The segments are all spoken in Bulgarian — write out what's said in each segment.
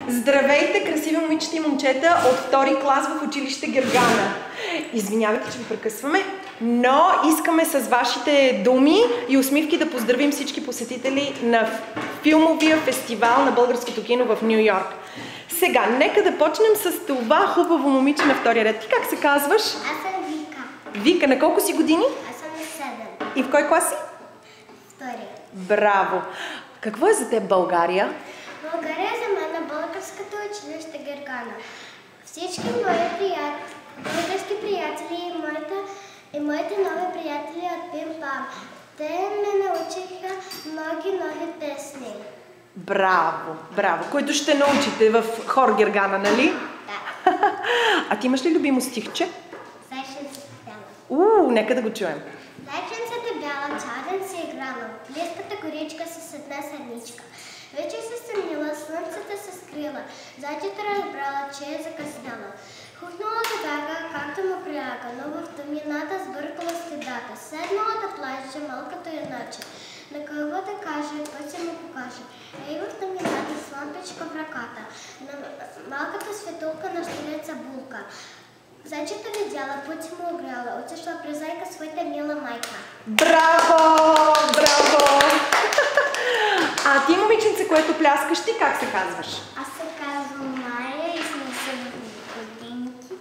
Здравейте, красиви момичета и момчета от втори клас в училище Гергана. Извинявайте, че ви прекъсваме, но искаме с вашите думи и усмивки да поздравим всички посетители на филмовия фестивал на българското кино в Ню Йорк. Сега, нека да почнем с това хубаво момиче на втория ред. Ти как се казваш? Аз съм Вика. Вика, на колко си години? Аз съм на 7. И в кой клас си? Втори. Браво! Какво е за теб България? България е за мен на българското училище Гергана. Всички мои български приятели и моите нови приятели от Пим-Пам. Те ме научиха много песни. Браво, браво! Които ще научите в хор Гергана, нали? Да. А ти имаш ли любимо стихче? Зайченцата бяла. Нека да го чуем. Зайченцата бяла, цял ден се играла, в близката горичка с една сърничка. Вече се стъмнила, слънцето се скрила, зайчето разбрала, че е закъсняла. Хукнала тогава, както му приляга, но в тъмнината сбъркала следата. Седнала да плаче малкото иначе. На какво да каже, път се му покаже. Ей в тъмнината с лампичка в ръката, на малката светулка на щелеца булка. Зайчето видяла, път си му огряла, отишла при зайка своята мила майка. Браво! Браво! А ти, момиченце, което пляскаш, ти как се казваш? Аз се казвам Майя и съм 7 годинки.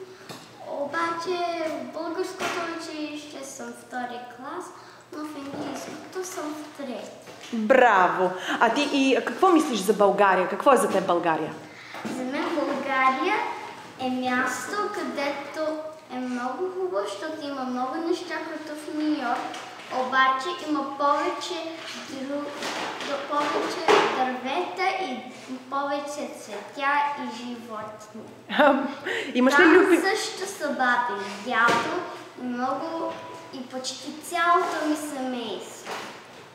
Обаче в българското училище съм втори клас, но в английското съм в трети. Браво! А ти и какво мислиш за България? Какво е за теб България? За мен България е място, където е много хубаво, защото има много неща, като в Ню Йорк, обаче има повече дървета и повече цветя и животни. Имаш ли любим? Там също са баби, дядо и много и почти цялото ми семейство.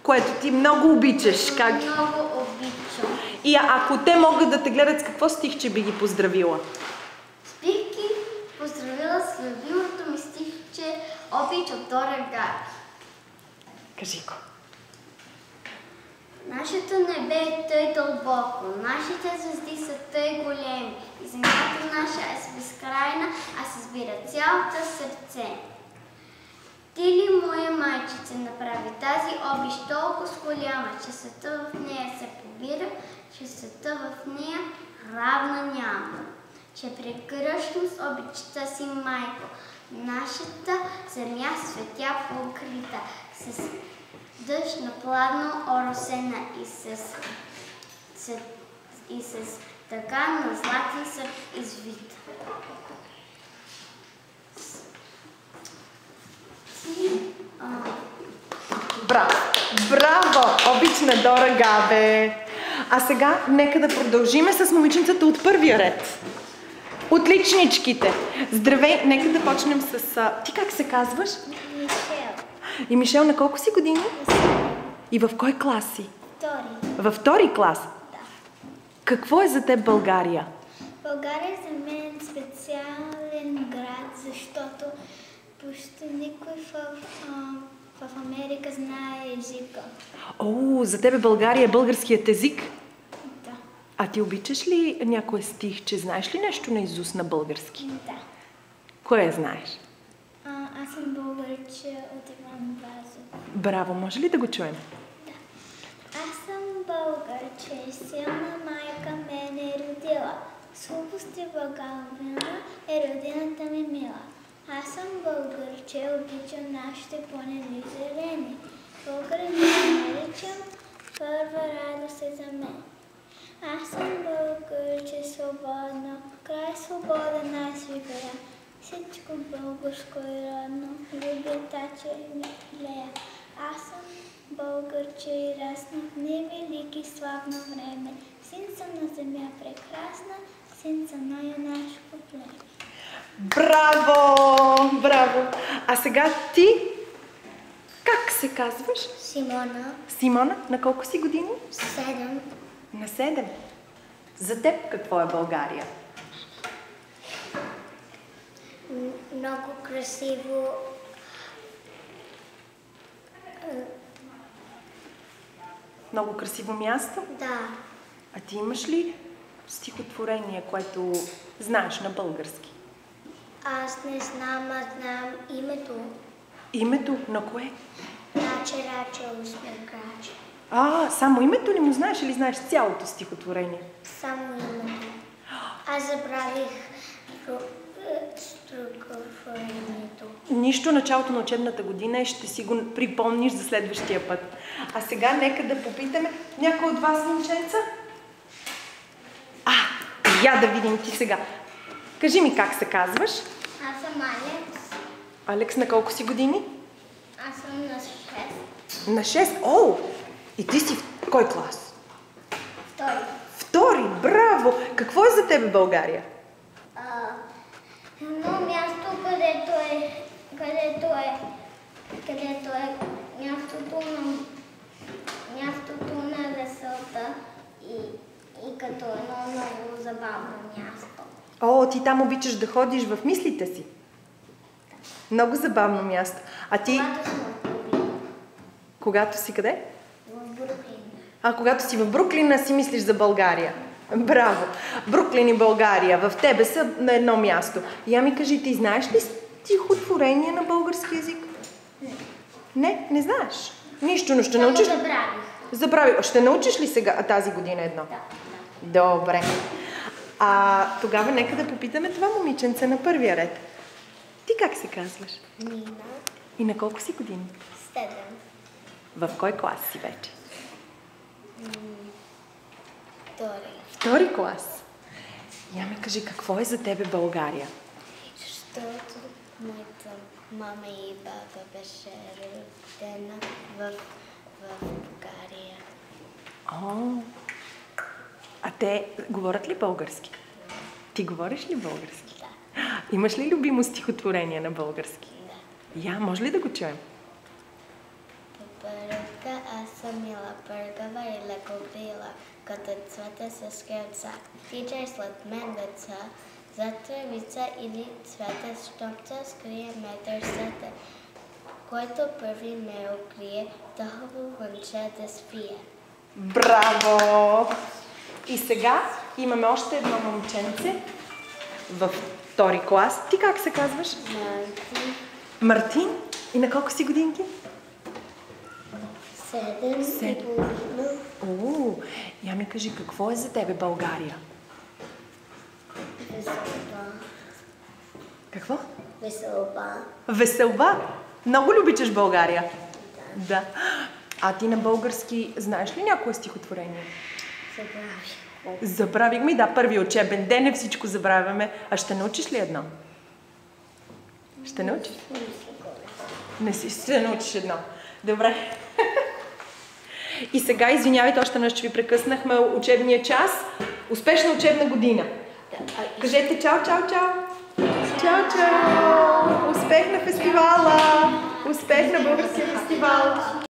Което ти много обичаш. Как? Много обичам. И ако те могат да те гледат, с какво стихче би ги поздравила? Бих ги поздравила с любимото ми стихче Обич от Дора Габи. Кажи го. Нашето небе е тъй дълбоко, нашите звезди са тъй големи и земята наша е безкрайна, а се сбира цялото сърце. Ти ли, моя майчице, направи тази обич толкова голяма, че света в нея се побира, че света в нея равна няма. Че прекръщам с обичта си, майко, нашата земя светя покрита, с дъжд на пладно оросена и с тъга на златен сърп извита. Браво! Браво! Обична Дора Габе! А сега нека да продължиме с момиченцата от първия ред. Отличничките! Здравей! Нека да почнем с... Ти как се казваш? Мишел. И Мишел, на колко си години? И в кой клас си? Втори. Във втори клас? Да. Какво е за теб България? България за мен е специален град, защото почти никой в Америка знае езика. За тебе България е българският език? Да. А ти обичаш ли някой стихче? Знаеш ли нещо наизуст на български? Да. Кое знаеш? Аз съм българче от Иван Вазов. Браво! Може ли да го чуем? Да. Аз съм българче, силна майка мен е родила. С глупости благовина е родината ми мила. Аз съм българче, обичам нашите планини зелени. Българин да наричам, първа радост е за мен. Аз съм българче, свободно, край свободен аз живея. Всичко българско и родно, любя тача и милея. Аз съм българче и раснах в невелики славно време. Син съм на земя прекрасна, син съм на юнашко племе. Браво! Браво! А сега ти как се казваш? Симона. Симона, на колко си години? 7. На 7. За теб какво е България? Много красиво. Много красиво място? Да. А ти имаш ли стихотворение, което знаеш на български? Аз не знам, а знам името. Името на кое? Раче, раче, усмехраче. Само името ли му знаеш или знаеш цялото стихотворение? Само името. Аз забравих стихотворението. Нищо, началото на учебната година ще си го припомниш за следващия път. А сега нека да попитаме някой от вас, момченца? Я да видим ти сега. Кажи ми как се казваш? Аз съм Алекс. Алекс, на колко си години? Аз съм на 6. На 6? И ти си в кой клас? Втори. Втори, браво! Какво е за тебе България? Едно място, където е мястото на веселта и като едно много забавно място. Ти там обичаш да ходиш в мислите си? Много забавно място. А ти... Когато съм в Бруклин. Когато си къде? В Бруклин. Когато си в Бруклин, си мислиш за България. Браво! Бруклин и България в тебе са на едно място. Я ми кажи, ти знаеш ли стихотворение на български език? Не, не знаеш. Нищо, но ще научиш. Забравих. Ще научиш ли сега тази година едно? Да. Добре. Тогава нека да попитаме това момиченце на първия ред. Ти как се казваш? Нина. И на колко си години? 7. В кой клас си вече? Втори клас. Я ми кажи, какво е за тебе България? Защото моята мама и баба беше родена в България. А те говорят ли български? Ти говориш ли български? Да. Имаш ли любимо стихотворение на български? Да. Може ли да го чуем? Пърка, аз съм мила, пъргава и леко била, като цвете се скръца. Тичай след мен, деца, за тревица или цвете, щом се скрие ме търсете. Който първи ме укрие, да хубаво вънче да свие. Браво! И сега имаме още едно момченце във втори клас. Ти как се казваш? Мартин. Мартин? И на колко си годинки? 7 и половина. Я ми кажи, какво е за тебе България? Веселба. Какво? Веселба. Веселба? Много любичаш България? Да. А ти на български знаеш ли някое стихотворение? Забравихме. Да, първи учебен ден всичко забравяме. А ще научиш ли едно? Ще научиш? Не си, ще научиш едно. Добре. И сега, извинявайте, още нещо, че ви прекъснахме учебния час. Успешна учебна година. Кажете чао, чао, чао. Чао, чао. Успех на фестивала. Успех на българския фестивал.